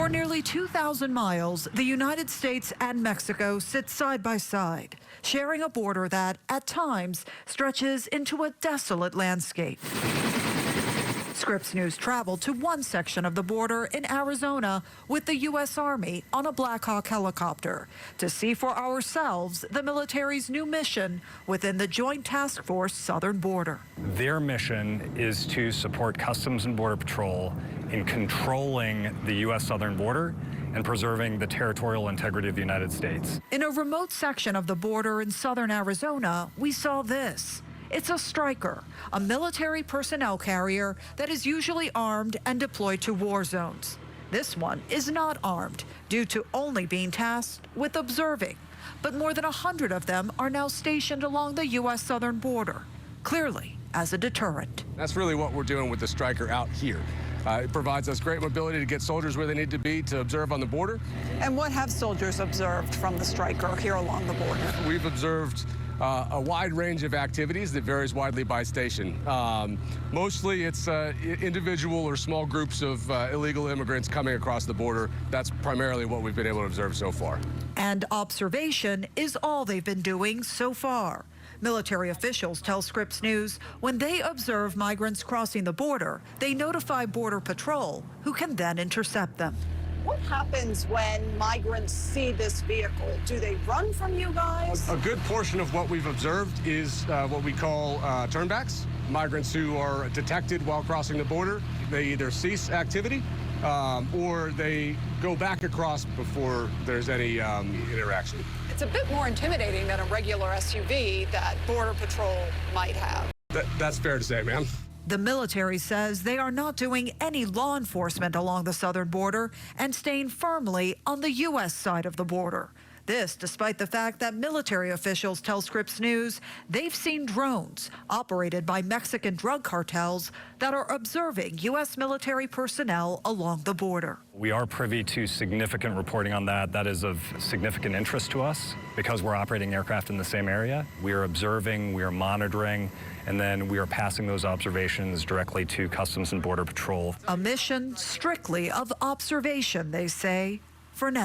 For nearly 2,000 miles, the United States and Mexico sit side by side, sharing a border that, at times, stretches into a desolate landscape. Scripps News traveled to one section of the border in Arizona with the U.S. Army on a Black Hawk helicopter to see for ourselves the military's new mission within the Joint Task Force Southern Border. Their mission is to support Customs and Border Patrol in controlling the U.S. southern border and preserving the territorial integrity of the United States. In a remote section of the border in southern Arizona, we saw this. It's a Stryker, a military personnel carrier that is usually armed and deployed to war zones. This one is not armed due to only being tasked with observing. But more than 100 of them are now stationed along the U.S. southern border, clearly as a deterrent. That's really what we're doing with the Stryker out here. It provides us great mobility to get soldiers where they need to be to observe on the border. And what have soldiers observed from the Stryker here along the border? We've observed a wide range of activities that varies widely by station. Mostly it's individual or small groups of illegal immigrants coming across the border. That's primarily what we've been able to observe so far. And observation is all they've been doing so far. Military officials tell Scripps News when they observe migrants crossing the border, they notify Border Patrol, who can then intercept them. What happens when migrants see this vehicle? Do they run from you guys? A good portion of what we've observed is what we call turnbacks. Migrants who are detected while crossing the border, they either cease activity or they go back across before there's any interaction. It's a bit more intimidating than a regular SUV that Border Patrol might have. That's fair to say, ma'am. The military says they are not doing any law enforcement along the southern border and staying firmly on the U.S. side of the border. This despite the fact that military officials tell Scripps News they've seen drones operated by Mexican drug cartels that are observing U.S. military personnel along the border. We are privy to significant reporting on that. That is of significant interest to us because we're operating aircraft in the same area. We are observing, we are monitoring, and then we are passing those observations directly to Customs and Border Patrol. A mission strictly of observation, they say, for now.